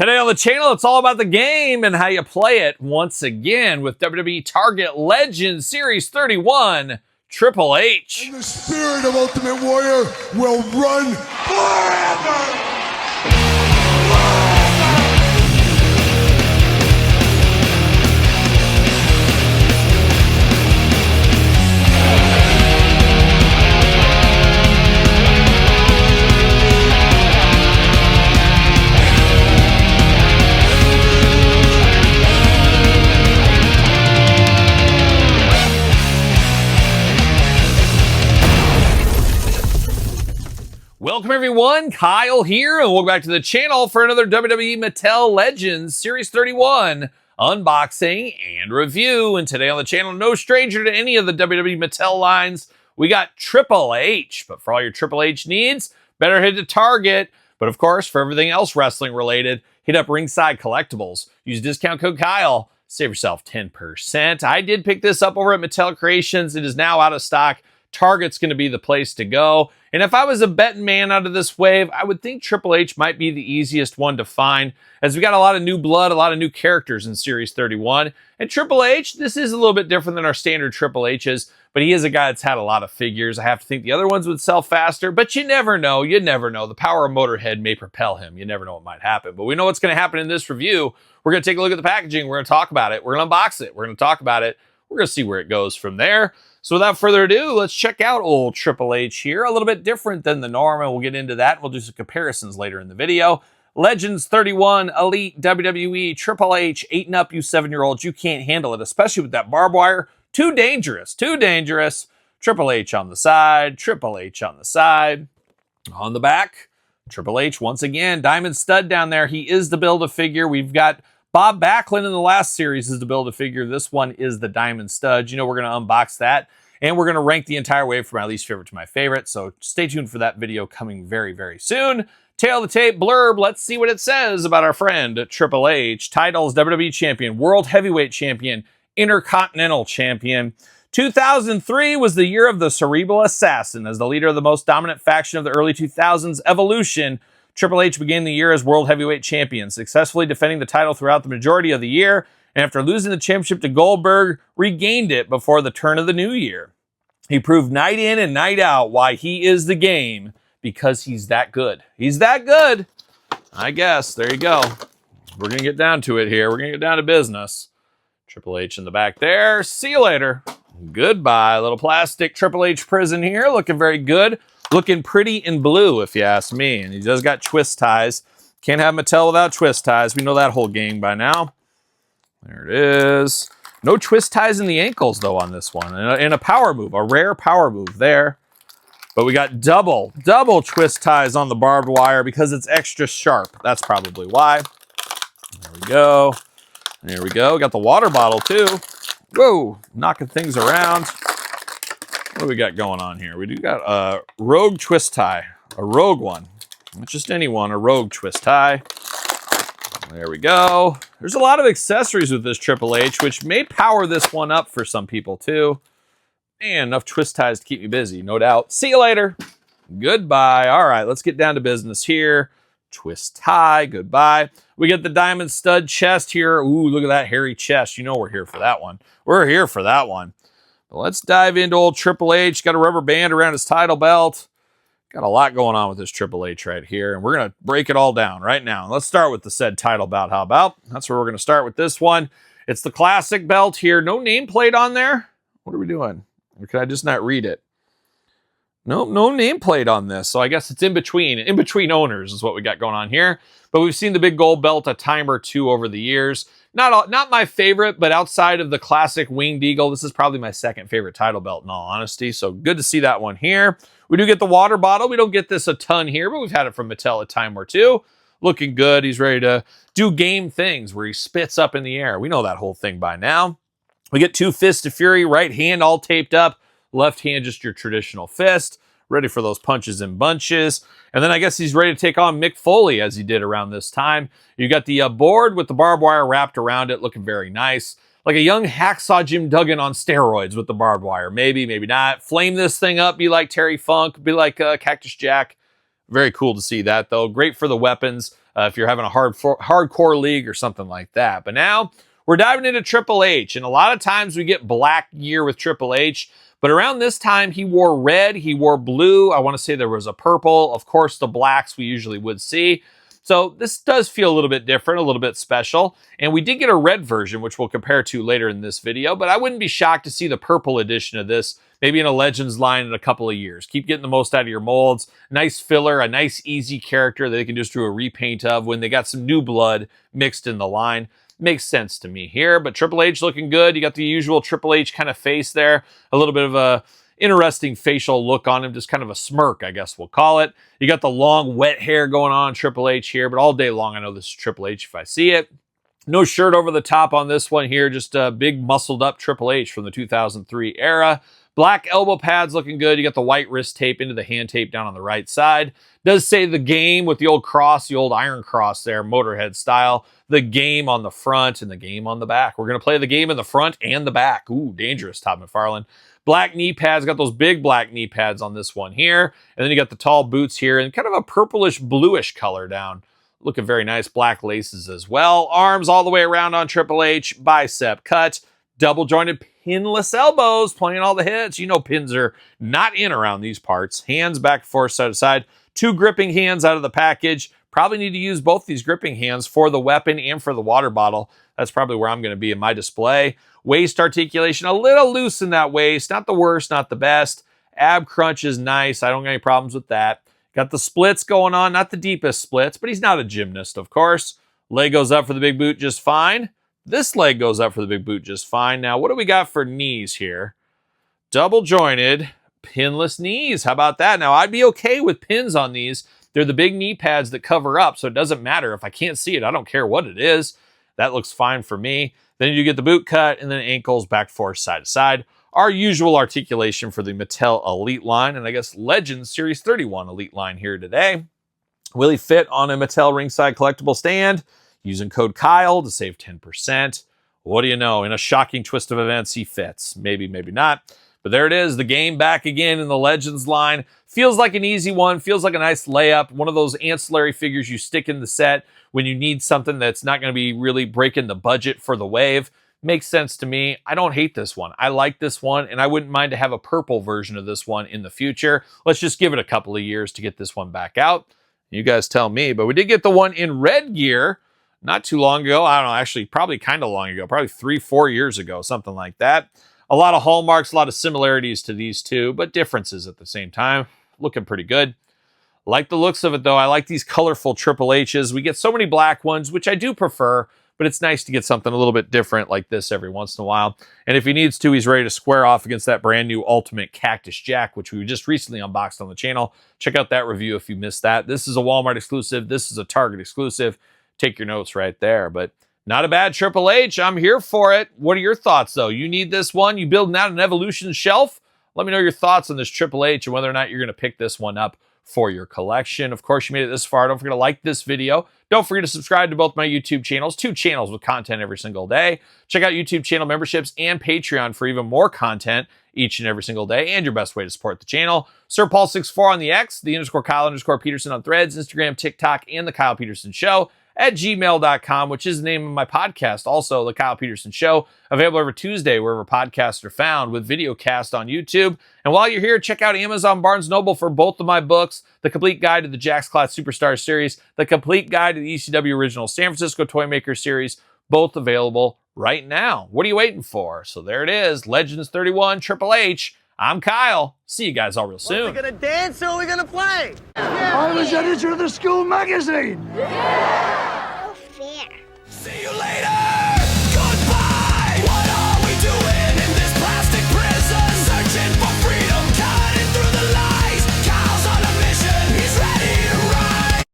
Today on the channel, it's all about the game and how you play it once again with WWE Target Legends Series 31, Triple H. And the spirit of Ultimate Warrior will run forever! Welcome everyone, Kyle here, and welcome back to the channel for another WWE Mattel Legends Series 31 unboxing and review. And today on the channel, no stranger to any of the WWE Mattel lines, we got Triple H. But for all your Triple H needs, better head to Target. But of course, for everything else wrestling related, hit up Ringside Collectibles. Use discount code Kyle, save yourself 10%. I did pick this up over at Mattel Creations. It is now out of stock. Target's going to be the place to go. And if I was a betting man out of this wave, I would think Triple H might be the easiest one to find, as we got a lot of new blood, a lot of new characters in Series 31. And Triple H, this is a little bit different than our standard Triple H's, but he is a guy that's had a lot of figures. I have to think the other ones would sell faster, but you never know. You never know. The power of Motorhead may propel him. You never know what might happen. But we know what's going to happen in this review. We're going to take a look at the packaging. We're going to talk about it. We're going to unbox it. We're going to talk about it. We're going to see where it goes from there. So without further ado, let's check out old Triple H here. A little bit different than the norm, and we'll get into that. We'll do some comparisons later in the video. Legends 31, Elite WWE, Triple H, 8 and up, you 7-year-olds. You can't handle it, especially with that barbed wire. Too dangerous, too dangerous. Triple H on the side, Triple H on the side. On the back, Triple H once again. Diamond stud down there. He is the Build-A-Figure. We've got Bob Backlund in the last series is the Build-A-Figure. This one is the Diamond Stud. You know, we're going to unbox that, and we're going to rank the entire wave from my least favorite to my favorite. So stay tuned for that video coming very, very soon. Tail of the tape blurb. Let's see what it says about our friend Triple H. Titles: WWE Champion, World Heavyweight Champion, Intercontinental Champion. 2003 was the year of the Cerebral Assassin. As the leader of the most dominant faction of the early 2000s, Evolution, Triple H began the year as World Heavyweight Champion, successfully defending the title throughout the majority of the year, and after losing the championship to Goldberg, regained it before the turn of the new year. He proved night in and night out why he is the game, because he's that good. He's that good, I guess. There you go. We're going to get down to it here. We're going to get down to business. Triple H in the back there. See you later. Goodbye. A little plastic Triple H prison here, looking very good. Looking pretty in blue, if you ask me. And he does got twist ties. Can't have Mattel without twist ties. We know that whole gang by now. There it is. No twist ties in the ankles, though, on this one. And a power move, a rare power move there. But we got double twist ties on the barbed wire because it's extra sharp. That's probably why. There we go. There we go. Got the water bottle, too. Whoa, knocking things around. What do we got going on here? We do got a rogue twist tie, a rogue one. Not just any one, a rogue twist tie. There we go. There's a lot of accessories with this Triple H, which may power this one up for some people too. Man, enough twist ties to keep me busy, no doubt. See you later. Goodbye. All right, let's get down to business here. Twist tie, goodbye. We get the Diamond Stud chest here. Ooh, look at that hairy chest. You know we're here for that one. We're here for that one. Let's dive into old Triple H. Got a rubber band around his title belt. Got a lot going on with this Triple H right here. And we're going to break it all down right now. Let's start with the said title belt. How about? That's where we're going to start with this one. It's the classic belt here. No nameplate on there. What are we doing? Or can I just not read it? Nope, no nameplate on this. So I guess it's in between owners is what we got going on here. But we've seen the big gold belt a time or two over the years. Not my favorite, but outside of the classic Winged Eagle, this is probably my second favorite title belt in all honesty. So good to see that one here. We do get the water bottle. We don't get this a ton here, but we've had it from Mattel a time or two. Looking good. He's ready to do game things where he spits up in the air. We know that whole thing by now. We get 2 fists of fury, right hand all taped up, left hand just your traditional fist. Ready for those punches and bunches. And then I guess he's ready to take on Mick Foley as he did around this time. You got the board with the barbed wire wrapped around it, looking very nice. Like a young hacksaw Jim Duggan on steroids with the barbed wire. Maybe, maybe not. Flame this thing up, be like Terry Funk, be like Cactus Jack. Very cool to see that, though. Great for the weapons if you're having a hardcore league or something like that. But now we're diving into Triple H, and a lot of times we get black gear with Triple H, but around this time he wore red, he wore blue. I want to say there was a purple. Of course, the blacks we usually would see. So this does feel a little bit different, a little bit special. And we did get a red version, which we'll compare to later in this video, but I wouldn't be shocked to see the purple edition of this maybe in a Legends line in a couple of years. Keep getting the most out of your molds. Nice filler, a nice easy character that they can just do a repaint of when they got some new blood mixed in the line. Makes sense to me here, but Triple H looking good. You got the usual Triple H kind of face there. A little bit of a interesting facial look on him, just kind of a smirk, I guess we'll call it. You got the long, wet hair going on Triple H here, but all day long I know this is Triple H if I see it. No shirt over the top on this one here, just a big muscled up Triple H from the 2003 era. Black elbow pads looking good. You got the white wrist tape into the hand tape down on the right side. Does say the game with the old cross, the old iron cross there, Motorhead style. The game on the front and the game on the back. We're going to play the game in the front and the back. Ooh, dangerous, Todd McFarlane. Black knee pads, got those big black knee pads on this one here. And then you got the tall boots here and kind of a purplish bluish color down. Looking very nice. Black laces as well. Arms all the way around on Triple H. Bicep cut. Double jointed pinless elbows, playing all the hits. You know pins are not in around these parts. Hands back and forth, side to side. 2 gripping hands out of the package. Probably need to use both these gripping hands for the weapon and for the water bottle. That's probably where I'm going to be in my display. Waist articulation, a little loose in that waist. Not the worst, not the best. Ab crunch is nice. I don't got any problems with that. Got the splits going on. Not the deepest splits, but he's not a gymnast, of course. Leg goes up for the big boot just fine. This leg goes up for the big boot just fine. Now, what do we got for knees here? Double jointed, pinless knees. How about that? Now, I'd be okay with pins on these. They're the big knee pads that cover up, so it doesn't matter. If I can't see it, I don't care what it is. That looks fine for me. Then you get the boot cut, and then ankles back forth, side to side. Our usual articulation for the Mattel Elite line, and I guess Legends Series 31 Elite line here today. Will he fit on a Mattel ringside collectible stand? Using code Kyle to save 10%. What do you know? In a shocking twist of events, he fits. Maybe, maybe not. But there it is, the game back again in the Legends line. Feels like an easy one, feels like a nice layup. One of those ancillary figures you stick in the set when you need something that's not going to be really breaking the budget for the wave. Makes sense to me. I don't hate this one. I like this one, and I wouldn't mind to have a purple version of this one in the future. Let's just give it a couple of years to get this one back out. You guys tell me. But we did get the one in red gear not too long ago. I don't know, actually probably kind of long ago, probably 3-4 years ago, something like that. A lot of hallmarks, a lot of similarities to these two, but differences at the same time. Looking pretty good. Like the looks of it, though. I like these colorful Triple H's. We get so many black ones, which I do prefer, but it's nice to get something a little bit different like this every once in a while. And if he needs to, he's ready to square off against that brand new Ultimate Cactus Jack, which we just recently unboxed on the channel. Check out that review if you missed that. This is a Walmart exclusive. This is a Target exclusive. Take your notes right there. But not a bad Triple H. I'm here for it. What are your thoughts, though? You need this one? You building out an Evolution shelf? Let me know your thoughts on this Triple H and whether or not you're going to pick this one up for your collection. Of course, you made it this far. Don't forget to like this video. Don't forget to subscribe to both my YouTube channels. 2 channels with content every single day. Check out YouTube channel memberships and Patreon for even more content each and every single day, and your best way to support the channel. SirPaul64 on the X, the _Kyle_Peterson on Threads, Instagram, TikTok, and The Kyle Peterson Show at gmail.com, which is the name of my podcast. Also, The Kyle Peterson Show, available every Tuesday wherever podcasts are found, with video cast on YouTube. And while you're here, check out Amazon Barnes Noble for both of my books, The Complete Guide to the Jakks Class Superstar Series, The Complete Guide to the ECW Original San Francisco Toymaker Series, both available right now. What are you waiting for? So there it is, Legends 31 Triple H. I'm Kyle. See you guys all real soon. Are we gonna dance or are we gonna play? I was editor of the school magazine. No fair. See you later!